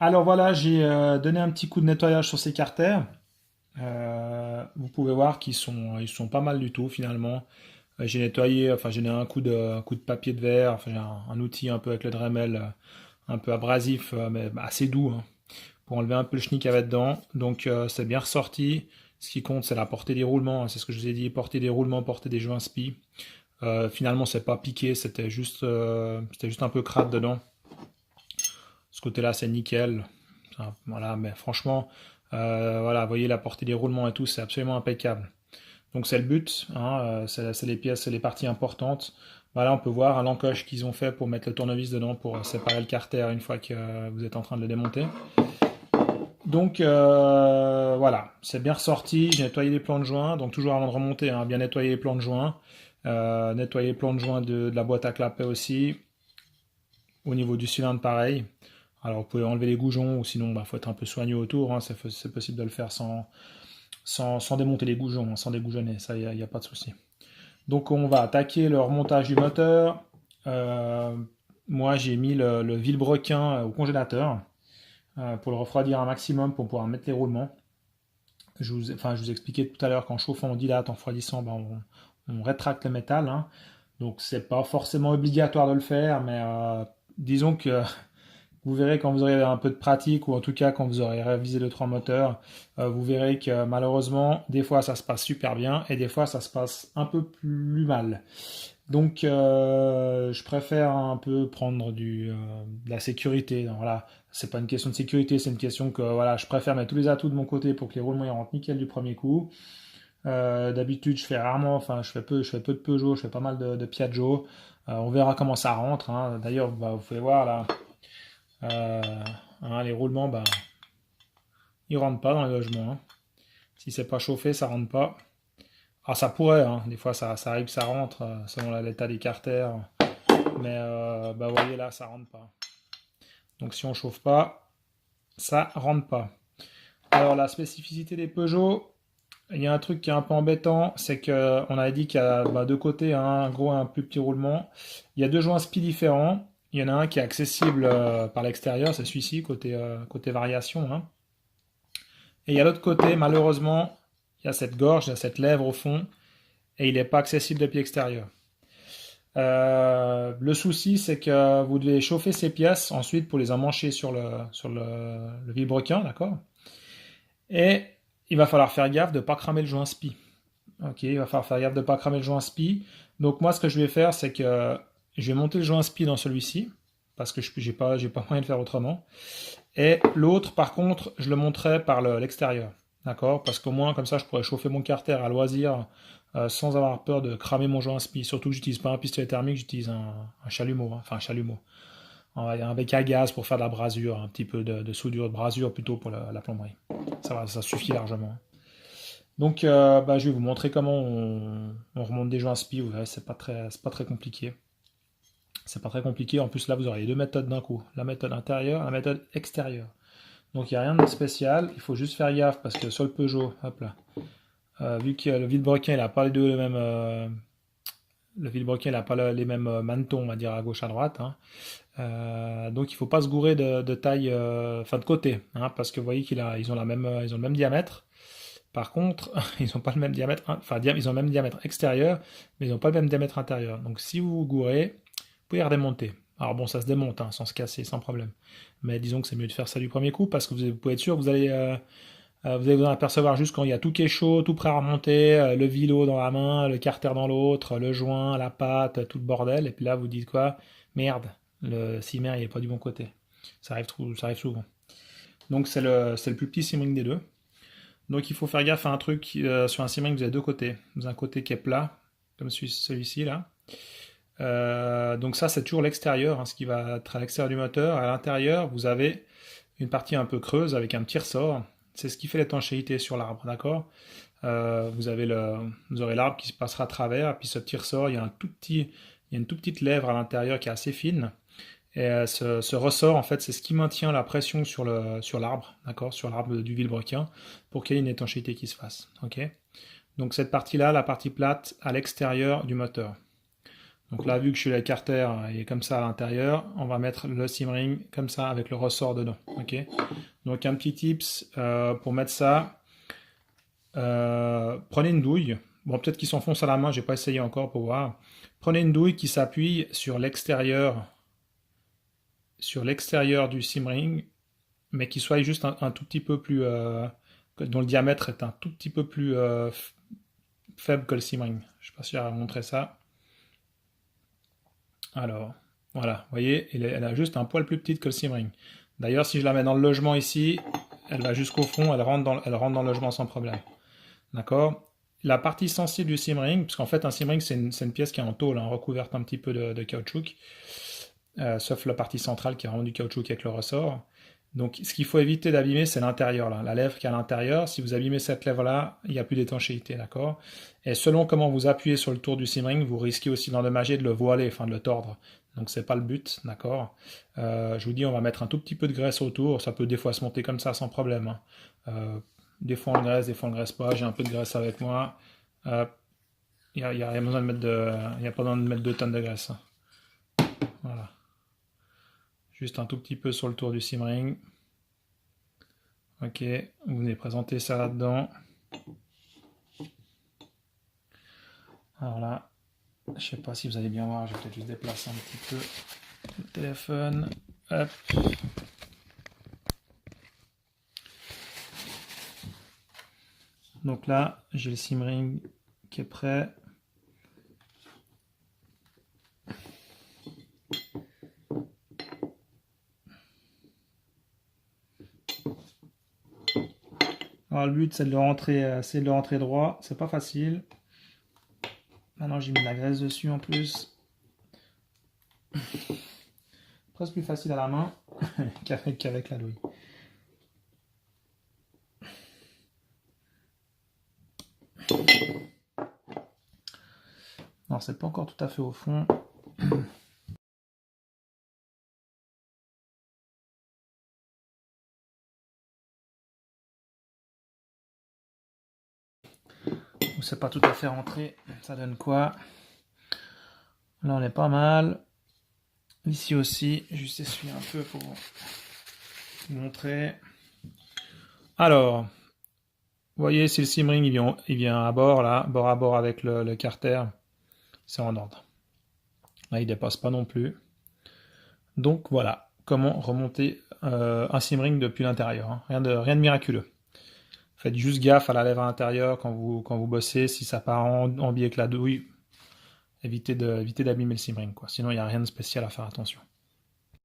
Alors voilà, j'ai donné un petit coup de nettoyage sur ces carters. Vous pouvez voir ils sont pas mal du tout finalement. J'ai nettoyé, enfin j'ai donné un coup de papier de verre, enfin j'ai un outil un peu avec le Dremel, un peu abrasif, mais assez doux, hein, pour enlever un peu le chenille qu'il y avait dedans. Donc c'est bien ressorti. Ce qui compte, c'est la portée des roulements, hein, c'est ce que je vous ai dit, portée des roulements, portée des joints spi. Finalement, c'est pas piqué, c'était juste un peu crade dedans. Ce côté-là, c'est nickel. Voilà, mais franchement, voilà, vous voyez la portée des roulements et tout, c'est absolument impeccable. Donc c'est le but, hein, c'est les pièces, c'est les parties importantes. Voilà, on peut voir l'encoche qu'ils ont fait pour mettre le tournevis dedans pour séparer le carter une fois que vous êtes en train de le démonter. Donc voilà, c'est bien ressorti. J'ai nettoyé les plans de joint, donc toujours avant de remonter, hein, bien nettoyer les plans de joint, nettoyer les plans de joint de la boîte à clapet aussi. Au niveau du cylindre, pareil. Alors, vous pouvez enlever les goujons, ou sinon, il faut être un peu soigneux autour, hein. C'est possible de le faire sans démonter les goujons, hein, sans dégoujonner. Ça, il n'y a pas de souci. Donc, on va attaquer le remontage du moteur. Euh, Moi, j'ai mis le vilebrequin au congélateur pour le refroidir un maximum pour pouvoir mettre les roulements. Je vous expliquais tout à l'heure qu'en chauffant, on dilate, en refroidissant, on rétracte le métal, hein. Donc, c'est pas forcément obligatoire de le faire, mais disons que vous verrez quand vous aurez un peu de pratique, ou en tout cas quand vous aurez révisé le 3 moteurs, vous verrez que malheureusement, des fois ça se passe super bien et des fois ça se passe un peu plus mal. Donc je préfère un peu prendre de la sécurité. Donc, voilà, c'est pas une question de sécurité, c'est une question que voilà, je préfère mettre tous les atouts de mon côté pour que les roulements ils rentrent nickel du premier coup. D'habitude, je fais rarement, enfin, je fais peu de Peugeot, je fais pas mal de Piaggio. On verra comment ça rentre, hein. D'ailleurs, vous pouvez voir là, euh, hein, les roulements, ils rentrent pas dans les logements, hein. Si c'est pas chauffé, ça rentre pas. Ah, ça pourrait, hein. Des fois ça arrive que ça rentre selon l'état des carters. Mais vous voyez là, ça rentre pas. Donc si on chauffe pas, ça rentre pas. Alors la spécificité des Peugeot, il y a un truc qui est un peu embêtant, c'est que on avait dit qu'il y a deux côtés, hein, un gros et un plus petit roulement. Il y a deux joints spi différents. Il y en a un qui est accessible par l'extérieur, c'est celui-ci, côté variation, hein. Et il y a l'autre côté, malheureusement, il y a cette gorge, il y a cette lèvre au fond, et il n'est pas accessible depuis l'extérieur. Le souci, c'est que vous devez chauffer ces pièces ensuite pour les emmancher sur le vilebrequin, d'accord. Et il va falloir faire gaffe de ne pas cramer le joint spi. Ok, il va falloir faire gaffe de ne pas cramer le joint spi. Donc moi, ce que je vais faire, c'est que je vais monter le joint spi dans celui-ci, parce que je j'ai pas moyen de faire autrement. Et l'autre, par contre, je le monterai par l'extérieur. D'accord. Parce qu'au moins, comme ça, je pourrais chauffer mon carter à loisir sans avoir peur de cramer mon joint spi. Surtout que j'utilise pas un pistolet thermique, j'utilise un chalumeau, hein. Enfin, un chalumeau. Un bec à gaz pour faire de la brasure, un petit peu de soudure de brasure plutôt pour la plomberie. Ça suffit largement. Donc, je vais vous montrer comment on remonte des joints spi. Vous verrez, c'est pas très compliqué. C'est pas très compliqué. En plus, là, vous aurez les deux méthodes d'un coup. La méthode intérieure, la méthode extérieure. Donc il n'y a rien de spécial, il faut juste faire gaffe parce que sur le Peugeot, hop là, vu que le vilebrequin il n'a pas les deux les mêmes, le vilebrequin il a pas les mêmes manetons, on va dire à gauche à droite, hein. Donc il ne faut pas se gourer de taille, enfin de côté, hein, parce que vous voyez ils ont le même diamètre. Par contre, ils n'ont pas le même diamètre, enfin ils ont le même diamètre extérieur, mais ils n'ont pas le même diamètre intérieur. Donc si vous vous gourez, vous pouvez redémonter. Alors bon, ça se démonte, hein, sans se casser, sans problème. Mais disons que c'est mieux de faire ça du premier coup parce que vous pouvez être sûr que vous allez vous en apercevoir juste quand il y a tout qui est chaud, tout prêt à remonter, le vilo dans la main, le carter dans l'autre, le joint, la pâte, tout le bordel. Et puis là, vous dites quoi? Merde, le cimère il est pas du bon côté. Ça arrive souvent. Donc c'est le plus petit cimring des deux. Donc il faut faire gaffe à un truc sur un cimring, vous avez deux côtés. Vous avez un côté qui est plat, comme celui-ci là. Donc ça c'est toujours l'extérieur, hein, ce qui va être à l'extérieur du moteur. À l'intérieur, vous avez une partie un peu creuse avec un petit ressort. C'est ce qui fait l'étanchéité sur l'arbre, d'accord. Vous aurez l'arbre qui se passera à travers, et puis ce petit ressort, il y a une toute petite lèvre à l'intérieur qui est assez fine. Et ce ressort, en fait, c'est ce qui maintient la pression sur l'arbre, d'accord, sur l'arbre du vilebrequin, pour qu'il y ait une étanchéité qui se fasse, ok. Donc cette partie-là, la partie plate, à l'extérieur du moteur. Donc là, vu que je suis l'écarter, il est comme ça à l'intérieur, on va mettre le simring comme ça avec le ressort dedans. Ok. Donc un petit tips pour mettre ça, prenez une douille. Bon, peut-être qu'il s'enfonce à la main, j'ai pas essayé encore pour voir. Prenez une douille qui s'appuie sur l'extérieur du simring, mais qui soit juste un tout petit peu plus, dont le diamètre est un tout petit peu plus faible que le simring. Je sais pas si j'arrive à montrer ça. Alors, voilà, vous voyez, elle a juste un poil plus petite que le simring. D'ailleurs, si je la mets dans le logement ici, elle va jusqu'au fond, elle rentre dans le logement sans problème. D'accord. La partie sensible du simring, parce qu'en fait un simring c'est une pièce qui est en tôle, hein, recouverte un petit peu de caoutchouc, sauf la partie centrale qui est vraiment du caoutchouc avec le ressort. Donc ce qu'il faut éviter d'abîmer c'est l'intérieur, là, la lèvre qui est à l'intérieur. Si vous abîmez cette lèvre là, il n'y a plus d'étanchéité, d'accord. Et selon comment vous appuyez sur le tour du simring, vous risquez aussi d'endommager, de le voiler, enfin de le tordre. Donc c'est pas le but, d'accord. Je vous dis, on va mettre un tout petit peu de graisse autour, ça peut des fois se monter comme ça sans problème, hein. Des fois on le graisse, des fois on le graisse pas. J'ai un peu de graisse avec moi. Il n'y a, besoin de mettre y a pas besoin de mettre 2 tonnes de graisse, hein. Voilà. Juste un tout petit peu sur le tour du simring. Ok, vous venez présenter ça là-dedans. Alors là, je sais pas si vous allez bien voir, je vais peut-être juste déplacer un petit peu le téléphone. Hop. Donc là, j'ai le simring qui est prêt. Alors le but c'est de le rentrer droit, c'est pas facile. Maintenant j'ai mis de la graisse dessus en plus. Presque plus facile à la main qu'avec la douille. Alors c'est pas encore tout à fait au fond. C'est pas tout à fait rentré. Ça donne quoi? Là on est pas mal. Ici aussi, juste essuyer un peu pour vous montrer. Alors, vous voyez si le simring il vient à bord là, bord à bord avec le carter, c'est en ordre. Là il dépasse pas non plus. Donc voilà, comment remonter un simring depuis l'intérieur, hein. Rien de miraculeux. Faites juste gaffe à la lèvre intérieure quand vous bossez, si ça part en biais avec la douille, évitez d'abîmer le simring, quoi. Sinon il n'y a rien de spécial à faire attention.